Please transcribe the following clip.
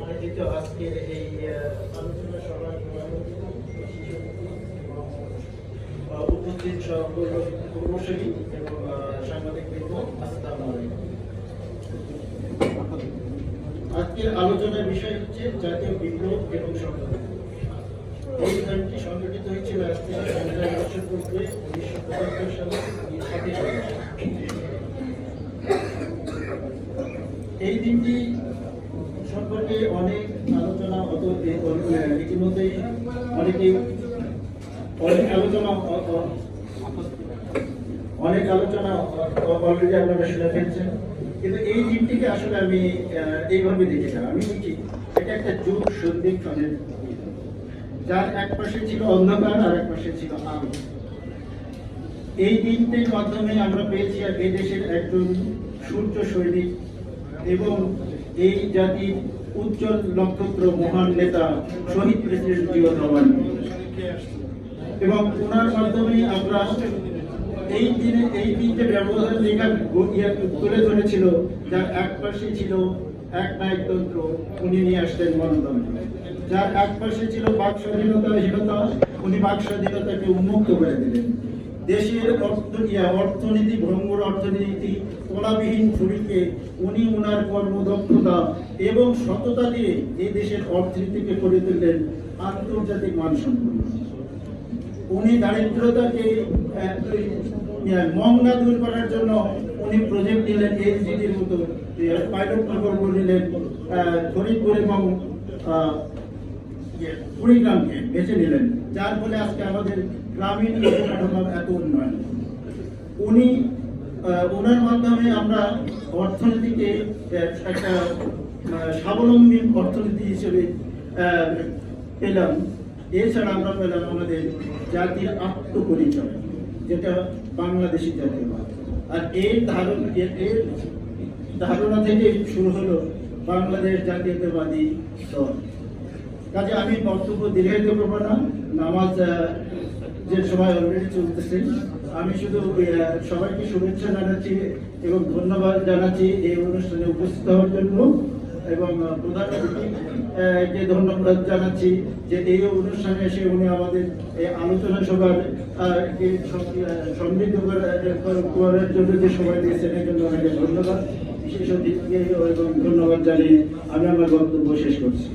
আয়োজিত আজকের এই আলোচনা সভায় উপস্থিত পূর্বশলী এবং সাংবাদিকবৃন্দ, আসসালামু আলাইকুম। আজকের আলোচনার বিষয় হচ্ছে জাতীয় বিপ্লব এবং সংগ্রাম। এই গানটি সংগঠিত হয়েছিল আজ থেকে 50 বছর পূর্বে 1975 সালে 7 আগস্ট। এই দিনটি সম্পর্কে অনেক আলোচনা ইতিমধ্যেই অনেক আলোচনা অলরেডি আপনারা শুনে ফেলছেন, কিন্তু এই দিনটিকে আসলে আমি এইভাবে দেখেছিলাম। আমি দেখি এটা একটা যুগ সন্ধিক্ষণের, যার এক পাশে ছিল অন্ধকার আর এক পাশে ছিল আলো। এই দিনটির মাধ্যমে আমরা পেয়েছি এই দেশের একজন সূর্য সৈনিক এবং এই জাতির উজ্জ্বল নক্ষত্র মহান নেতা শহীদ প্রেসিডেন্ট জিয়া রহমান, এবং ওনার মাধ্যমে আমরা এই দিনটা ব্যবহার লেখা তুলে ধরেছিল, যার এক পাশে ছিল এক নায়কতন্ত্র, উনি নিয়ে আসতেন গণতন্ত্র। যার এক পাশে ছিল বাক স্বাধীনতা, উনি বাক স্বাধীনতাকে উন্মুক্ত করে দিলেন। দেশের অর্থনীতি ভঙ্গুর অর্থনীতি, তলাবিহীন ছুরিকে উনি ওনার কর্মদক্ষতা এবং সততা দিয়ে এই দেশের অর্থনীতিকে করে তুললেন আন্তর্জাতিক মানসম্পন্ন। উনি দারিদ্রতাকে মংলা দূর করার জন্য উনি প্রজেক্ট নিলেন, এসডিজির মতো পাইলট প্রকল্প নিলেন, ফরিদপুর এবং কুড়িগ্রামকে বেছে নিলেন, যার ফলে আজকে আমাদের গ্রামীণ অবকাঠামোর এত উন্নয়ন। ওনার মাধ্যমে আমরা অর্থনীতিকে একটা স্বাবলম্বী অর্থনীতি হিসেবে পেলাম। এছাড়া আমরা পেলাম আমাদের জাতির আত্মপরিচয়, যেটা বাংলাদেশি জাতীয়বাদ। আর এর ধারণা থেকে শুরু হলো বাংলাদেশ জাতীয়তাবাদী দল। কাজে আমি বক্তব্য দীর্ঘায়িত করবো না, নামাজ যে সময় অলরেডি চলতেছে। আমি শুধু সবাইকে শুভেচ্ছা জানাচ্ছি এবং ধন্যবাদ জানাচ্ছি এই অনুষ্ঠানে উপস্থিত হওয়ার জন্য, এবং প্রধান অতিথিকে ধন্যবাদ জানাচ্ছি যে এই অনুষ্ঠানে এসে উনি আমাদের এই আলোচনা সভার সমৃদ্ধ করার জন্য যে সময় দিয়েছেন, এই জন্য অনেক ধন্যবাদ। বিশেষ অতিথিকে এবং ধন্যবাদ জানিয়ে আমি আমার বক্তব্য শেষ করছি।